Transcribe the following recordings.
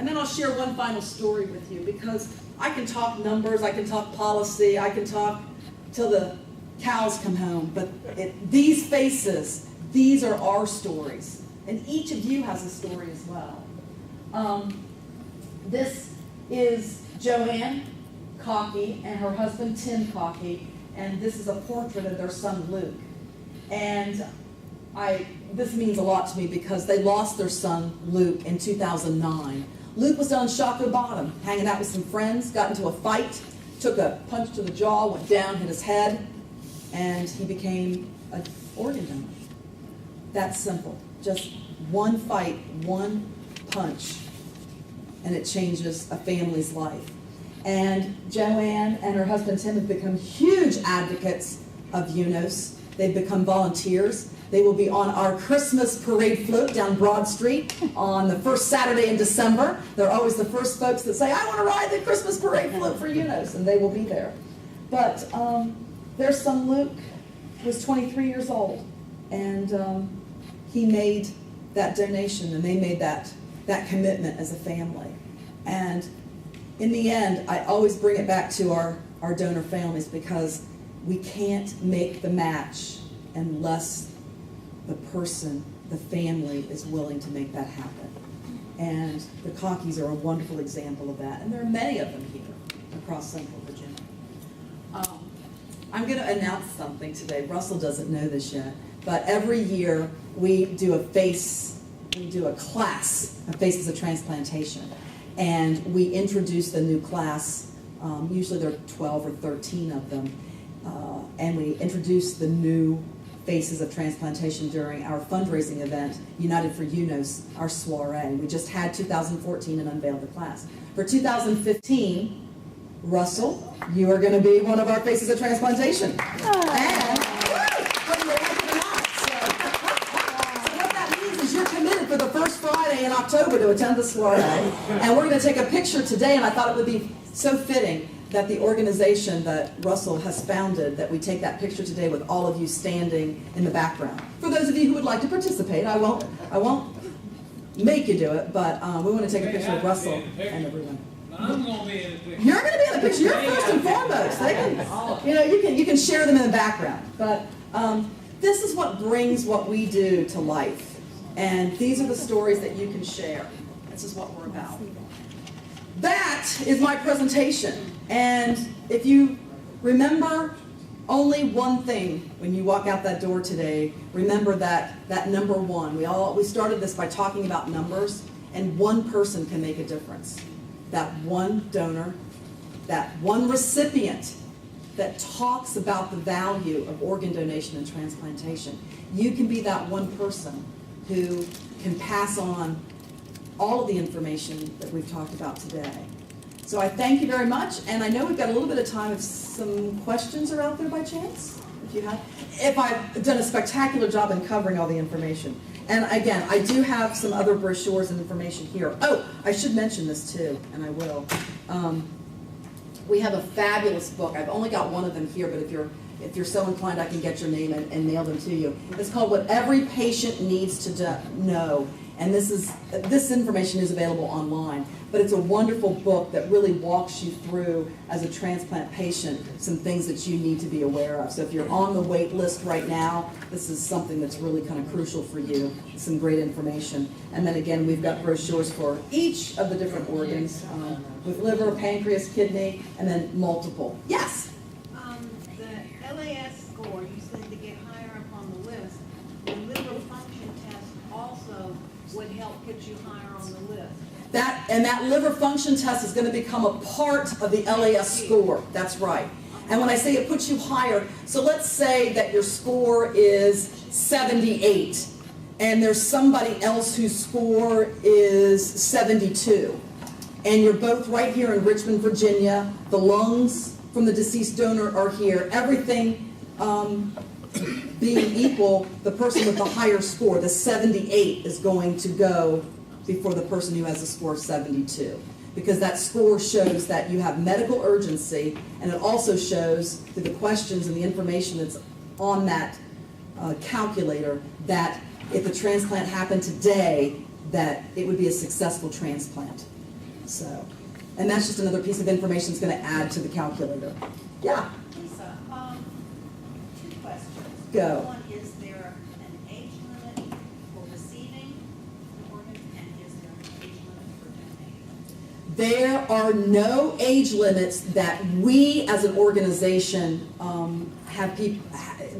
And then I'll share one final story with you, because I can talk numbers, I can talk policy, I can talk till the cows come home, but these faces, these are our stories. And each of you has a story as well. This is Joanne Cockey and her husband Tim Cockey, and this is a portrait of their son Luke. And this means a lot to me because they lost their son Luke in 2009. Luke was down Shockoe Bottom, hanging out with some friends, got into a fight, took a punch to the jaw, went down, hit his head, and he became an organ donor. That's simple. Just one fight, one punch, and it changes a family's life. And Joanne and her husband Tim have become huge advocates of UNOS. They've become volunteers. They will be on our Christmas parade float down Broad Street on the first Saturday in December. They're always the first folks that say, I want to ride the Christmas parade float for UNOS, and they will be there. But their son Luke was 23 years old, and he made that donation, and they made that commitment as a family. And in the end, I always bring it back to our donor families, because we can't make the match unless the person, the family, is willing to make that happen. And the Cockeys are a wonderful example of that. And there are many of them here across Central Virginia. I'm going to announce something today. Russell doesn't know this yet, but every year we do a class of Faces of Transplantation. And we introduce the new class. Usually there are 12 or 13 of them. And we introduce the new Faces of Transplantation during our fundraising event, United for UNOS, our soiree. We just had 2014 and unveiled the class. For 2015, Russell, you are going to be one of our Faces of Transplantation. And whether you like it or not. So what that means is you're committed for the first Friday in October to attend the soiree. And we're going to take a picture today, and I thought it would be so fitting that the organization that Russell has founded, that we take that picture today with all of you standing in the background. For those of you who would like to participate, I won't make you do it, but we want to take a picture of Russell and everyone. I'm going to be in the picture. You're going to be in the picture. You're first and foremost. They can, you can share them in the background. But this is what brings what we do to life. And these are the stories that you can share. This is what we're about. That is my presentation. And if you remember only one thing when you walk out that door today, remember that number one. We started this by talking about numbers, and one person can make a difference. That one donor, that one recipient that talks about the value of organ donation and transplantation. You can be that one person who can pass on all of the information that we've talked about today. So I thank you very much, and I know we've got a little bit of time if some questions are out there by chance, if I've done a spectacular job in covering all the information. And again, I do have some other brochures and information here. Oh, I should mention this too, and I will. We have a fabulous book. I've only got one of them here, but if you're so inclined, I can get your name and mail them to you. It's called What Every Patient Needs to Know. And this information is available online, but it's a wonderful book that really walks you through, as a transplant patient, some things that you need to be aware of. So if you're on the wait list right now, this is something that's really kind of crucial for you, some great information. And then again, we've got brochures for each of the different organs, with liver, pancreas, kidney, and then multiple. Yes? The LAS score, you said to get higher up on the list. The liver function test also would help put you higher on the list. That liver function test is going to become a part of the LAS score. That's right. And when I say it puts you higher, so let's say that your score is 78, and there's somebody else whose score is 72. And you're both right here in Richmond, Virginia. The lungs from the deceased donor are here. Everything being equal, the person with the higher score, the 78, is going to go before the person who has a score of 72. Because that score shows that you have medical urgency, and it also shows through the questions and the information that's on that calculator that if the transplant happened today, that it would be a successful transplant. So, and that's just another piece of information that's going to add to the calculator. Yeah, Lisa, two questions. Go. One, is there an age limit for receiving the organ, and is there an age limit for donating? there are no age limits that we as an organization have people,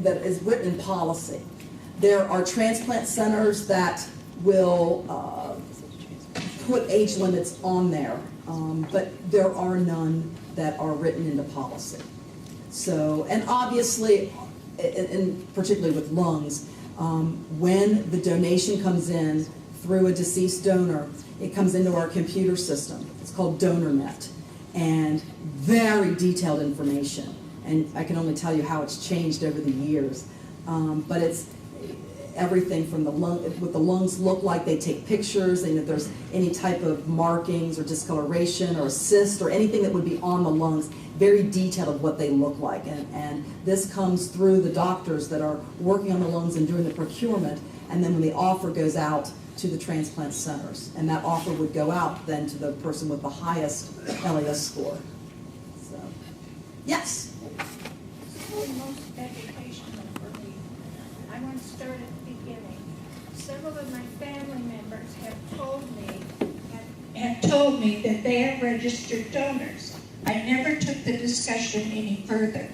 that is written in policy. There are transplant centers that will put age limits on there, but there are none that are written into policy. So, and obviously, and particularly with lungs, when the donation comes in through a deceased donor, it comes into our computer system. It's called DonorNet, and very detailed information. And I can only tell you how it's changed over the years. But it's everything from the lung, what the lungs look like. They take pictures, and if there's any type of markings or discoloration or a cyst or anything that would be on the lungs, very detailed of what they look like. And this comes through the doctors that are working on the lungs and doing the procurement, and then when the offer goes out to the transplant centers, and that offer would go out then to the person with the highest LAS score. So, yes? Most educational for me. I want to start at the beginning. Several of my family members have told me that they are registered donors. I never took the discussion any further.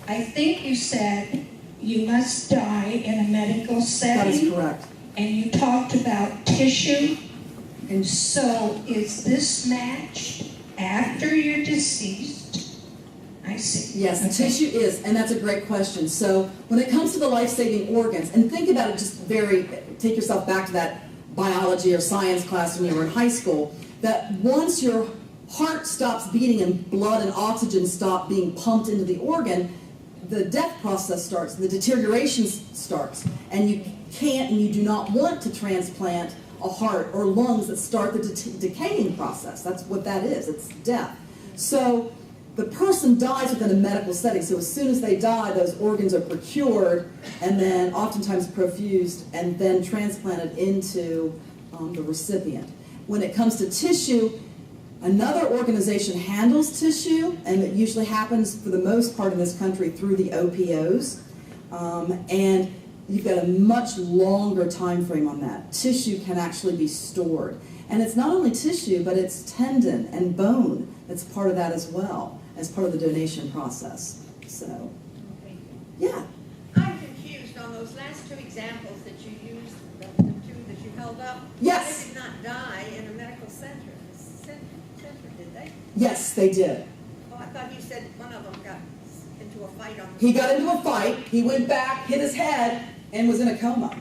I think you said you must die in a medical setting. That is correct. And you talked about tissue. And so is this matched after you're deceased? I see. Yes, the Okay. tissue is, and that's a great question. So when it comes to the life-saving organs, and think about it just take yourself back to that biology or science class when you were in high school, that once your heart stops beating and blood and oxygen stop being pumped into the organ, the death process starts, the deterioration starts, and you can't and you do not want to transplant a heart or lungs that start the decaying process. That's what that is, it's death. So the person dies within a medical setting, so as soon as they die, those organs are procured and then oftentimes perfused and then transplanted into the recipient. When it comes to tissue, another organization handles tissue, and it usually happens for the most part in this country through the OPOs, and you've got a much longer time frame on that. Tissue can actually be stored. And it's not only tissue, but it's tendon and bone that's part of that as well, as part of the donation process. So, yeah. I'm confused on those last two examples that you used, the two that you held up. Yes. They did not die in a medical center, did they? Yes, they did. Oh, I thought you said one of them got into a fight on the... He got into a fight, he went back, hit his head, and was in a coma.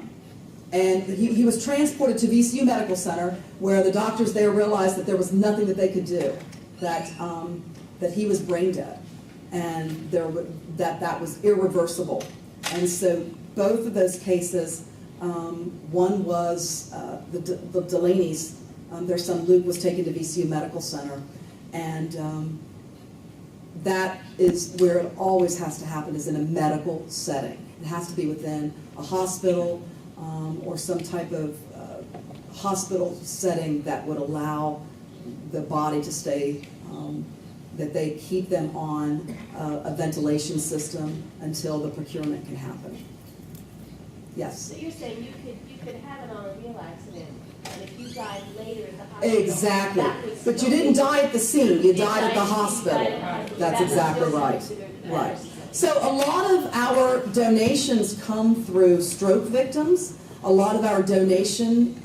And he was transported to VCU Medical Center, where the doctors there realized that there was nothing that they could do, that he was brain dead, and that was irreversible. And so both of those cases, one was the Delaney's, their son Luke was taken to VCU Medical Center, and that is where it always has to happen, is in a medical setting. It has to be within a hospital or some type of hospital setting that would allow the body to stay, that they keep them on a ventilation system until the procurement can happen. Yes? So you're saying you could have an automobile accident, and if you died later at the hospital... Exactly. that would But you still didn't be- die at the scene, you died at the You hospital. died at the hospital. That's That would exactly still be right. considered an Right. accident. So a lot of our donations come through stroke victims. A lot of our donation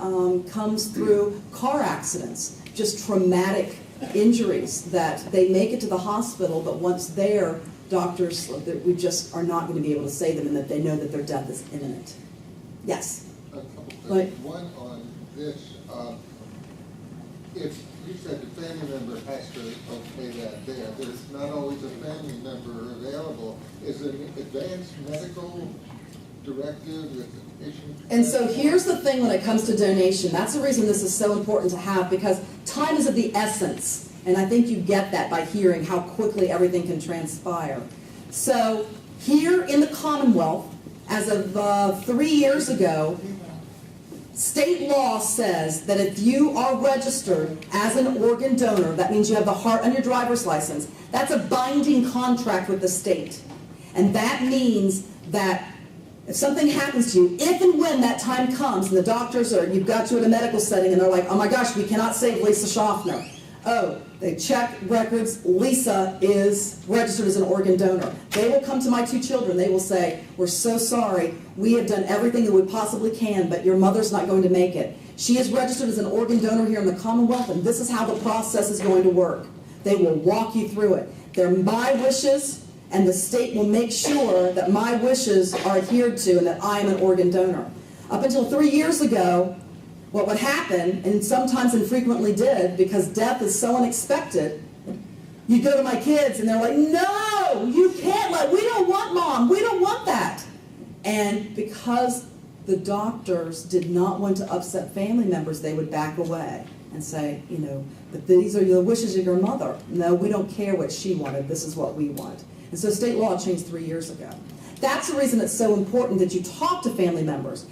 comes through car accidents, just traumatic injuries that they make it to the hospital, but once there, doctors, we just are not going to be able to save them, and that they know that their death is imminent. Yes? A couple things. Right. One on this, if you said the family member has to okay that there, there's not always a family member available. Is there an advanced medical directive with the patient? And so here's the thing when it comes to donation. That's the reason this is so important to have, because time is of the essence. And I think you get that by hearing how quickly everything can transpire. So here in the Commonwealth, as of 3 years ago, State law says that if you are registered as an organ donor, that means you have the heart on your driver's license. That's a binding contract with the state. And that means that if something happens to you, if and when that time comes, and the doctors are, you've got you in a medical setting, and they're like, oh my gosh, we cannot save Lisa Schaffner. Oh, they check records, Lisa is registered as an organ donor. They will come to my 2 children, they will say, we're so sorry, we have done everything that we possibly can, but your mother's not going to make it. She is registered as an organ donor here in the Commonwealth, and this is how the process is going to work. They will walk you through it. They're my wishes, and the state will make sure that my wishes are adhered to and that I am an organ donor. Up until 3 years ago, what would happen, and sometimes infrequently did, because death is so unexpected, you go to my kids and they're like, no, you can't, like, we don't want mom, we don't want that. And because the doctors did not want to upset family members, they would back away and say, you know, but these are the wishes of your mother. No, we don't care what she wanted, this is what we want. And so state law changed 3 years ago. That's the reason it's so important that you talk to family members.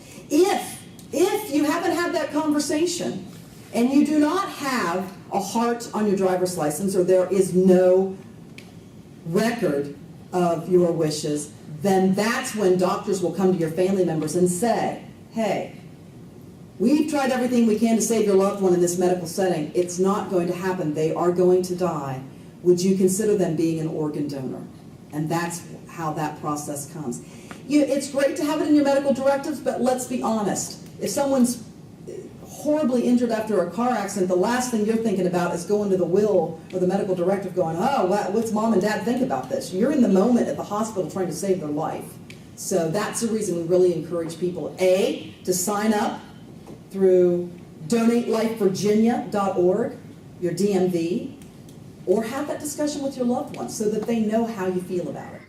If you haven't had that conversation and you do not have a heart on your driver's license or there is no record of your wishes, then that's when doctors will come to your family members and say, hey, we've tried everything we can to save your loved one in this medical setting. It's not going to happen. They are going to die. Would you consider them being an organ donor? And that's how that process comes. It's great to have it in your medical directives, but let's be honest. If someone's horribly injured after a car accident, the last thing you're thinking about is going to the will or the medical directive going, oh, what's mom and dad think about this? You're in the moment at the hospital trying to save their life. So that's the reason we really encourage people, A, to sign up through donatelifevirginia.org, your DMV, or have that discussion with your loved ones so that they know how you feel about it.